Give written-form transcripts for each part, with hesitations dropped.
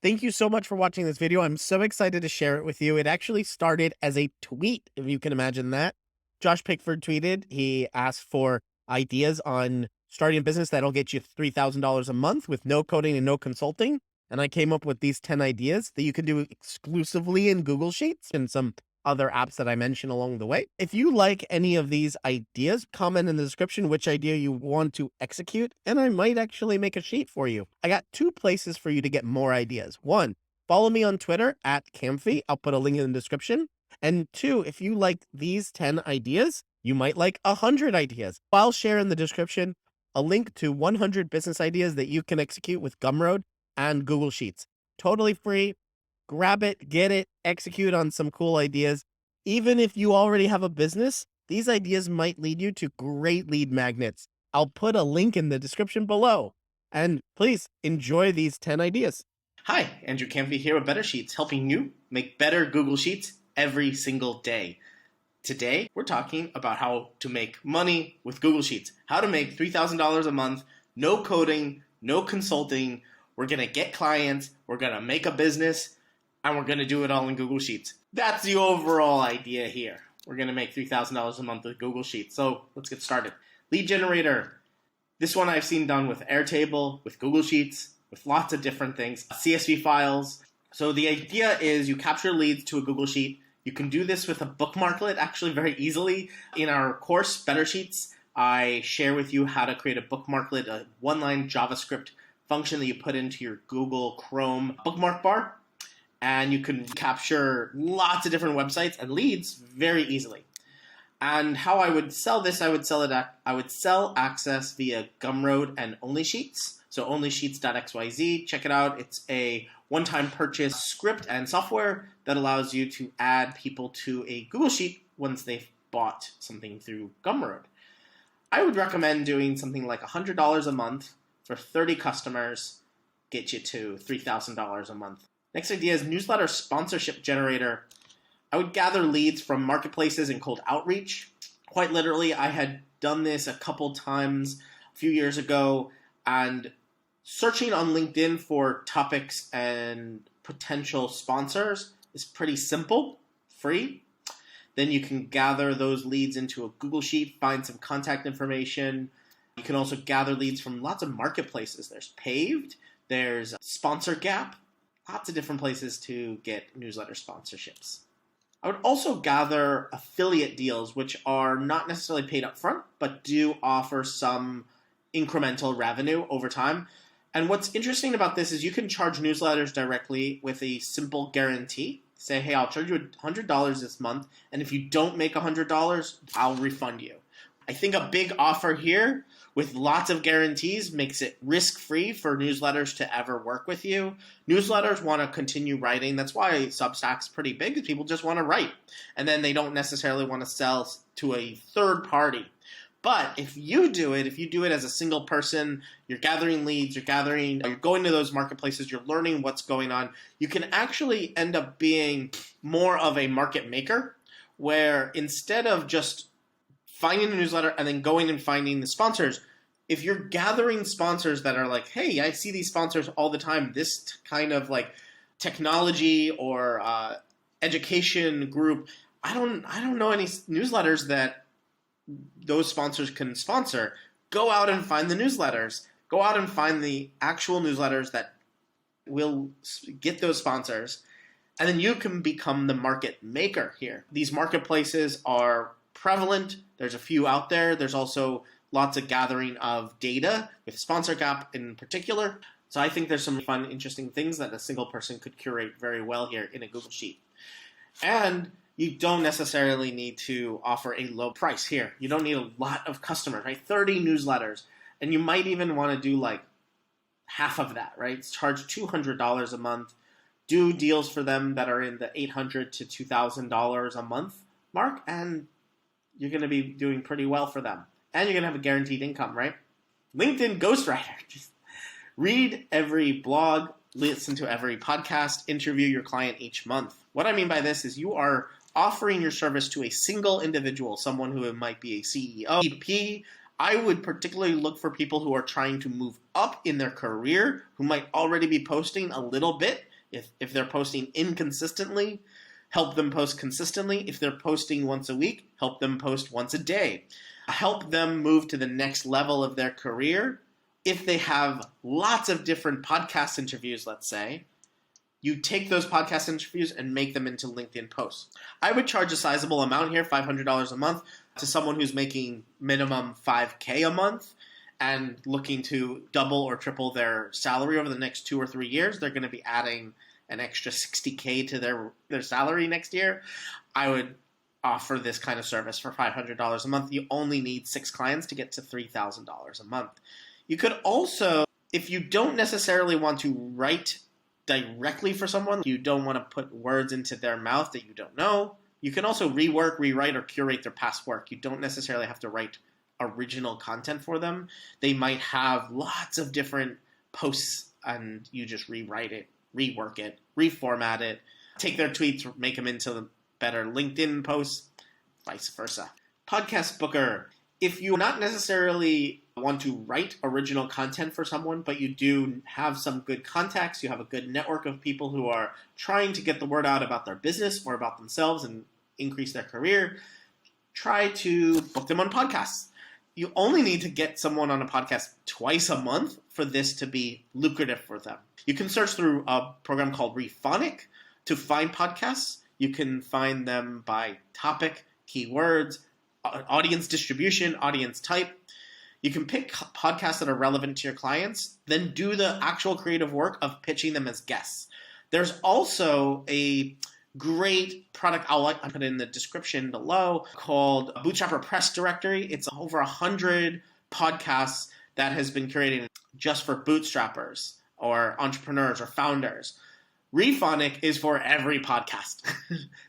Thank you so much for watching this video. I'm so excited to share it with you. It actually started as a tweet, if you can imagine that. Josh Pickford tweeted, he asked for ideas on starting a business that'll get you $3,000 a month with no coding and no consulting. And I came up with these 10 ideas that you can do exclusively in Google Sheets and some other apps that I mentioned along the way. If you like any of these ideas, comment in the description which idea you want to execute, and I might actually make a sheet for you. I got 2 places for you to get more ideas. 1, follow me on Twitter at Camphy. I'll put a link in the description. And 2, if you like these 10 ideas, you might like 100 ideas. I'll share in the description a link to 100 business ideas that you can execute with Gumroad and Google Sheets. Totally free. Grab it, get it, execute on some cool ideas. Even if you already have a business, these ideas might lead you to great lead magnets. I'll put a link in the description below. And please enjoy these 10 ideas. Hi, Andrew Camphy here with Better Sheets, helping you make better Google Sheets every single day. Today, we're talking about how to make money with Google Sheets. How to make $3,000 a month, no coding, no consulting. We're going to get clients, we're going to make a business, and we're going to do it all in Google Sheets. That's the overall idea here. We're going to make $3,000 a month with Google Sheets. So let's get started. Lead generator. This one I've seen done with Airtable, with Google Sheets, with lots of different things. CSV files. So the idea is you capture leads to a Google Sheet. You can do this with a bookmarklet actually very easily. In our course, Better Sheets, I share with you how to create a bookmarklet, a one-line JavaScript function that you put into your Google Chrome bookmark bar. And you can capture lots of different websites and leads very easily. And how I would sell this, I would sell access via Gumroad and OnlySheets. So onlysheets.xyz, check it out. It's a one-time purchase script and software that allows you to add people to a Google Sheet once they've bought something through Gumroad. I would recommend doing something like $100 a month for 30 customers, get you to $3,000 a month. Next idea is newsletter sponsorship generator. I would gather leads from marketplaces and cold outreach. Quite literally, I had done this a couple times a few years ago, and searching on LinkedIn for topics and potential sponsors is pretty simple, free. Then you can gather those leads into a Google Sheet, find some contact information. You can also gather leads from lots of marketplaces. There's Paved, there's Sponsor Gap, lots of different places to get newsletter sponsorships. I would also gather affiliate deals, which are not necessarily paid up front, but do offer some incremental revenue over time. And what's interesting about this is you can charge newsletters directly with a simple guarantee. Say, hey, I'll charge you $100 this month, and if you don't make $100, I'll refund you. I think a big offer here with lots of guarantees makes it risk-free for newsletters to ever work with you. Newsletters want to continue writing. That's why Substack's pretty big, because people just want to write. And then they don't necessarily want to sell to a third party. But if you do it as a single person, you're gathering leads, you're going to those marketplaces, you're learning what's going on, you can actually end up being more of a market maker, where instead of just finding a newsletter and then going and finding the sponsors, if you're gathering sponsors that are like, hey, I see these sponsors all the time, this kind of like technology or education group, I don't know any newsletters that those sponsors can sponsor. Go out and find the newsletters. Go out and find the actual newsletters that will get those sponsors, and then you can become the market maker here. These marketplaces are prevalent. There's a few out there. There's also lots of gathering of data with Sponsor Gap in particular. So I think there's some fun, interesting things that a single person could curate very well here in a Google Sheet. And you don't necessarily need to offer a low price here. You don't need a lot of customers, right? 30 newsletters. And you might even want to do like half of that, right? Charge $200 a month. Do deals for them that are in the $800 to $2,000 a month mark, and you're going to be doing pretty well for them. And you're going to have a guaranteed income, right? LinkedIn Ghostwriter. Just read every blog, listen to every podcast, interview your client each month. What I mean by this is you are offering your service to a single individual, someone who might be a CEO, VP. I would particularly look for people who are trying to move up in their career, who might already be posting a little bit, If they're posting inconsistently, help them post consistently. If they're posting once a week, help them post once a day. Help them move to the next level of their career. If they have lots of different podcast interviews, let's say, you take those podcast interviews and make them into LinkedIn posts. I would charge a sizable amount here, $500 a month, to someone who's making minimum $5K a month and looking to double or triple their salary over the next 2 or 3 years. They're going to be adding an extra $60K to their salary next year. I would offer this kind of service for $500 a month. You only need 6 clients to get to $3,000 a month. You could also, if you don't necessarily want to write directly for someone, you don't want to put words into their mouth that you don't know, you can also rework, rewrite, or curate their past work. You don't necessarily have to write original content for them. They might have lots of different posts and you just rewrite it, rework it, reformat it, take their tweets, make them into better LinkedIn posts, vice versa. Podcast Booker. If you not necessarily want to write original content for someone, but you do have some good contacts, you have a good network of people who are trying to get the word out about their business or about themselves and increase their career, try to book them on podcasts. You only need to get someone on a podcast twice a month for this to be lucrative for them. You can search through a program called Rephonic to find podcasts. You can find them by topic, keywords, audience distribution, audience type. You can pick podcasts that are relevant to your clients, then do the actual creative work of pitching them as guests. There's also a great product I'll put in the description below called Bootstrapper Press Directory. It's over 100 podcasts that has been curated just for bootstrappers or entrepreneurs or founders. Rephonic is for every podcast.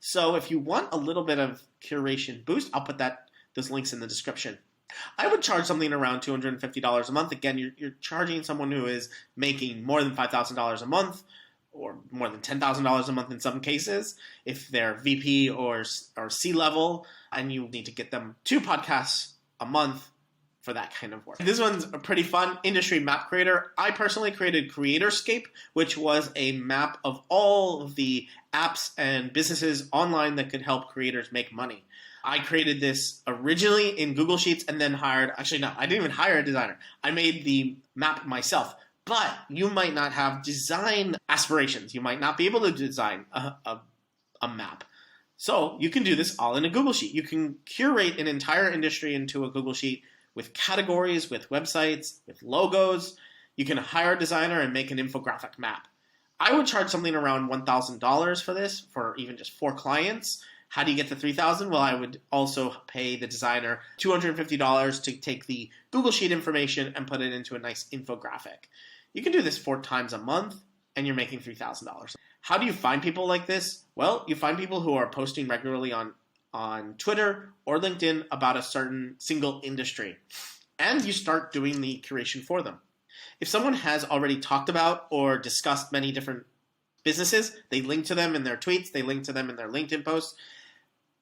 So if you want a little bit of curation boost, I'll put those links in the description. I would charge something around $250 a month. Again, you're charging someone who is making more than $5,000 a month or more than $10,000 a month in some cases, if they're VP or C-level, and you need to get them 2 podcasts a month for that kind of work. This one's a pretty fun industry map creator. I personally created Creatorscape, which was a map of all of the apps and businesses online that could help creators make money. I created this originally in Google Sheets and then I didn't even hire a designer. I made the map myself. But you might not have design aspirations. You might not be able to design a map. So you can do this all in a Google Sheet. You can curate an entire industry into a Google Sheet with categories, with websites, with logos. You can hire a designer and make an infographic map. I would charge something around $1,000 for this, for even just 4 clients. How do you get to $3,000? Well, I would also pay the designer $250 to take the Google Sheet information and put it into a nice infographic. You can do this 4 times a month, and you're making $3,000. How do you find people like this? Well, you find people who are posting regularly on Twitter or LinkedIn about a certain single industry, and you start doing the curation for them. If someone has already talked about or discussed many different businesses, they link to them in their tweets, they link to them in their LinkedIn posts,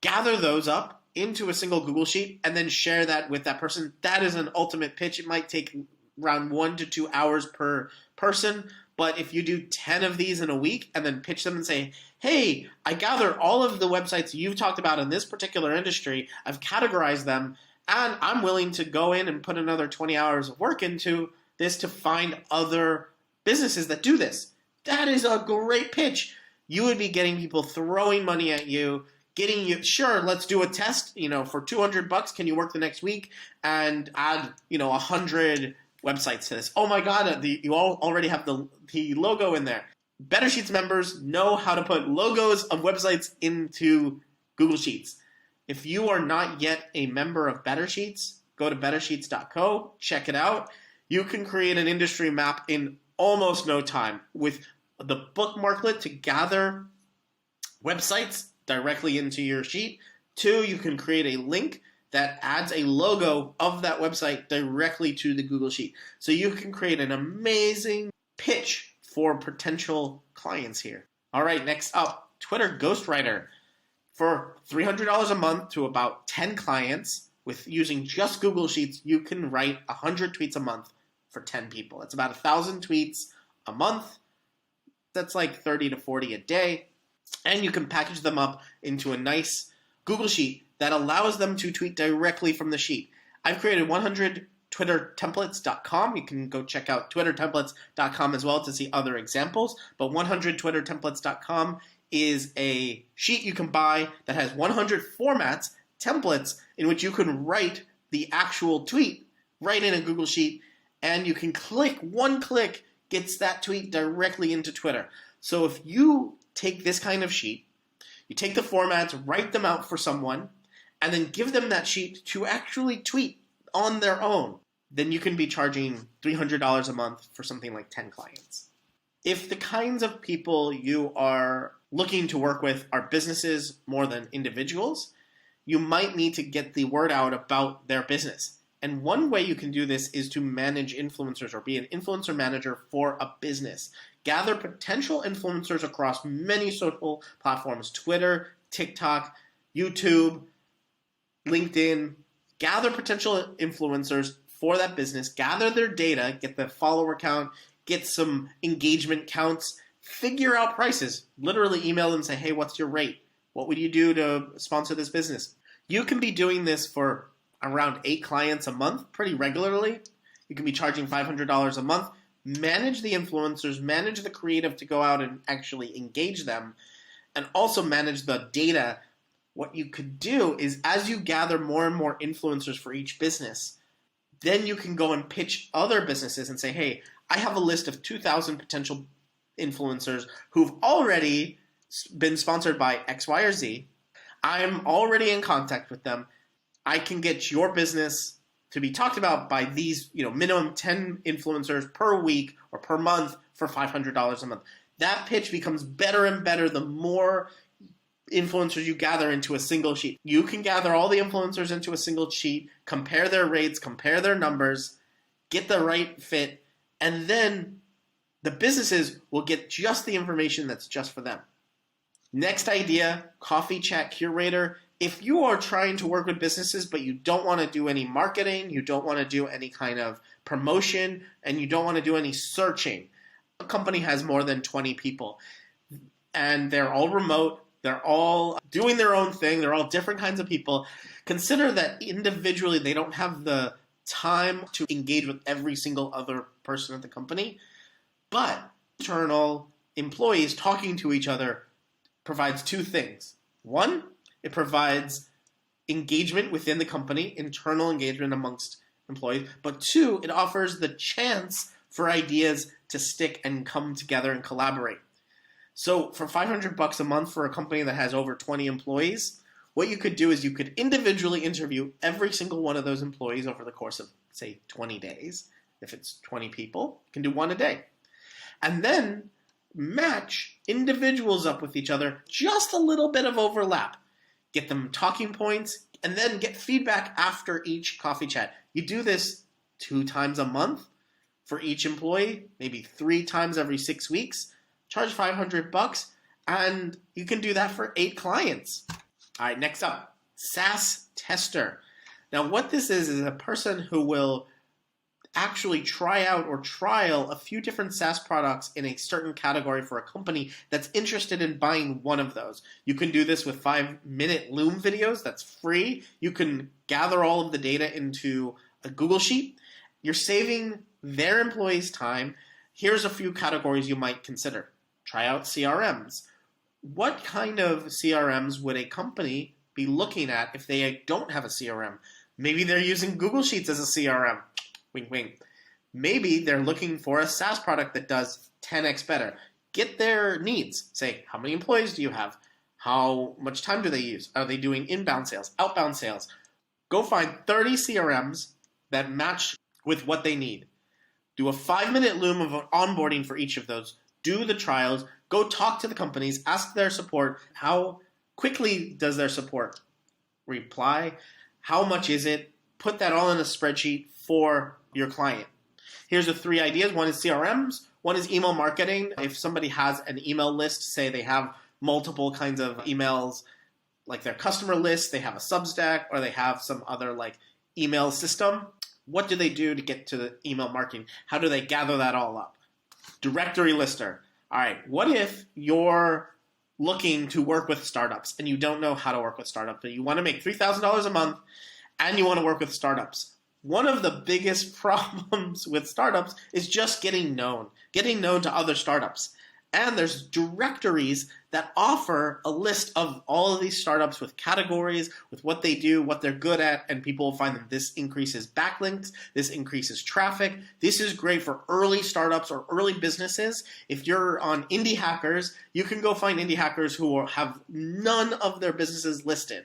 gather those up into a single Google Sheet, and then share that with that person. That is an ultimate pitch. It might take around 1 to 2 hours per person, but if you do 10 of these in a week and then pitch them and say, hey, I gather all of the websites you've talked about in this particular industry, I've categorized them, and I'm willing to go in and put another 20 hours of work into this to find other businesses that do this. That is a great pitch. You would be getting people throwing money at you, getting you, sure, let's do a test, for $200, can you work the next week and add, 100 websites to this. Oh my God, you all already have the logo in there. Better Sheets members know how to put logos of websites into Google Sheets. If you are not yet a member of Better Sheets, go to bettersheets.co, check it out. You can create an industry map in almost no time with the bookmarklet to gather websites directly into your sheet. 2, you can create a link that adds a logo of that website directly to the Google Sheet. So you can create an amazing pitch for potential clients here. All right, next up, Twitter Ghostwriter. For $300 a month to about 10 clients, with using just Google Sheets, you can write 100 tweets a month for 10 people. It's about 1,000 tweets a month. That's like 30 to 40 a day. And you can package them up into a nice Google Sheet that allows them to tweet directly from the sheet. I've created 100twittertemplates.com. You can go check out twittertemplates.com as well to see other examples. But 100twittertemplates.com is a sheet you can buy that has 100 formats, templates, in which you can write the actual tweet right in a Google Sheet, and you can click, one click gets that tweet directly into Twitter. So if you take this kind of sheet, you take the formats, write them out for someone, and then give them that sheet to actually tweet on their own, then you can be charging $300 a month for something like 10 clients. If the kinds of people you are looking to work with are businesses more than individuals, you might need to get the word out about their business. And one way you can do this is to manage influencers or be an influencer manager for a business. Gather potential influencers across many social platforms, Twitter, TikTok, YouTube, LinkedIn. Gather potential influencers for that business, gather their data, get the follower count, get some engagement counts, figure out prices. Literally email them and say, hey, what's your rate? What would you do to sponsor this business? You can be doing this for around 8 clients a month pretty regularly. You can be charging $500 a month. Manage the influencers, manage the creative to go out and actually engage them, and also manage the data. What you could do is, as you gather more and more influencers for each business, then you can go and pitch other businesses and say, hey, I have a list of 2,000 potential influencers who've already been sponsored by X, Y, or Z. I'm already in contact with them. I can get your business to be talked about by these, minimum 10 influencers per week or per month for $500 a month. That pitch becomes better and better the more influencers you gather into a single sheet. You can gather all the influencers into a single sheet, compare their rates, compare their numbers, get the right fit, and then the businesses will get just the information that's just for them. Next idea, coffee chat curator. If you are trying to work with businesses but you don't want to do any marketing, you don't want to do any kind of promotion, and you don't want to do any searching, a company has more than 20 people, and they're all remote, they're all doing their own thing, they're all different kinds of people. Consider that individually they don't have the time to engage with every single other person at the company, but internal employees talking to each other provides 2 things. One, it provides engagement within the company, internal engagement amongst employees. But 2, it offers the chance for ideas to stick and come together and collaborate. So for $500 a month for a company that has over 20 employees, what you could do is you could individually interview every single one of those employees over the course of, say, 20 days. If it's 20 people, you can do 1 a day. And then match individuals up with each other, just a little bit of overlap. Get them talking points, and then get feedback after each coffee chat. You do this 2 times a month for each employee, maybe 3 times every 6 weeks. Charge $500, and you can do that for 8 clients. All right, next up, SaaS Tester. Now, what this is a person who will actually try out or trial a few different SaaS products in a certain category for a company that's interested in buying one of those. You can do this with 5-minute Loom videos. That's free. You can gather all of the data into a Google Sheet. You're saving their employees time. Here's a few categories you might consider. Try out CRMs. What kind of CRMs would a company be looking at if they don't have a CRM? Maybe they're using Google Sheets as a CRM. Wink, wink. Maybe they're looking for a SaaS product that does 10x better. Get their needs. Say, how many employees do you have? How much time do they use? Are they doing inbound sales, outbound sales? Go find 30 CRMs that match with what they need. Do a 5-minute Loom of onboarding for each of those. Do the trials. Go talk to the companies. Ask their support. How quickly does their support reply? How much is it? Put that all in a spreadsheet for your client. Here's the 3 ideas. One is CRMs. One is email marketing. If somebody has an email list, say they have multiple kinds of emails, like their customer list, they have a Substack, or they have some other email system. What do they do to get to the email marketing? How do they gather that all up? Directory lister. All right, what if you're looking to work with startups and you don't know how to work with startups, but you want to make $3,000 a month and you want to work with startups? One of the biggest problems with startups is just getting known to other startups. And there's directories that offer a list of all of these startups with categories, with what they do, what they're good at, and people will find that this increases backlinks, this increases traffic. This is great for early startups or early businesses. If you're on Indie Hackers, you can go find Indie Hackers who have none of their businesses listed.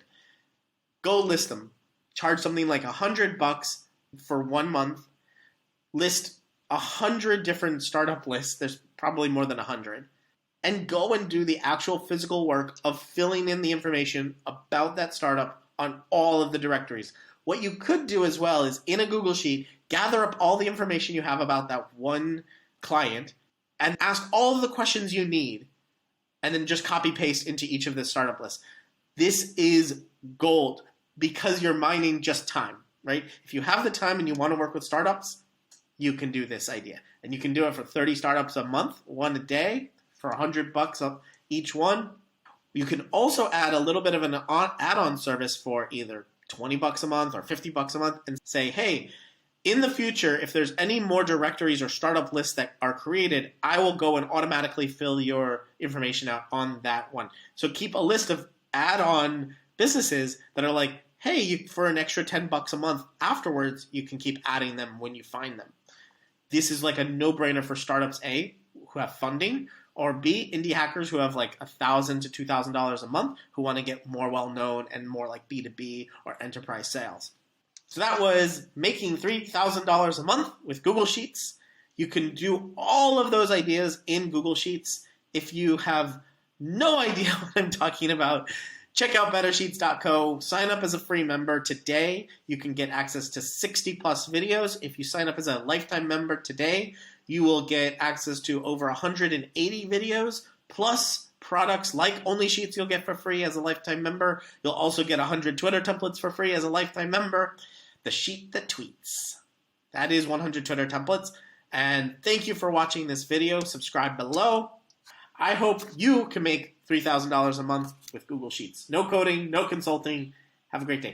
Go list them. Charge something like $100 for 1 month. List 100 different startup lists. There's probably more than 100. And go and do the actual physical work of filling in the information about that startup on all of the directories. What you could do as well is in a Google Sheet, gather up all the information you have about that one client and ask all of the questions you need and then just copy paste into each of the startup lists. This is gold because you're mining just time, right? If you have the time and you want to work with startups, you can do this idea. And you can do it for 30 startups a month, one a day, for $100 up each one. You can also add a little bit of an add-on service for either $20 a month or $50 a month and say, hey, in the future, if there's any more directories or startup lists that are created, I will go and automatically fill your information out on that one. So keep a list of add-on businesses that are like, hey, for an extra $10 a month afterwards, you can keep adding them when you find them. This is like a no-brainer for startups, A, who have funding, or B, indie hackers who have like $1,000 to $2,000 a month who want to get more well-known and more like B2B or enterprise sales. So that was making $3,000 a month with Google Sheets. You can do all of those ideas in Google Sheets. If you have no idea what I'm talking about, check out bettersheets.co. Sign up as a free member today. You can get access to 60 plus videos. If you sign up as a lifetime member today, you will get access to over 180 videos plus products like Only Sheets you'll get for free as a lifetime member. You'll also get 100 Twitter templates for free as a lifetime member. The sheet that tweets. That is 100 Twitter templates. And thank you for watching this video. Subscribe below. I hope you can make $3,000 a month with Google Sheets. No coding, no consulting. Have a great day.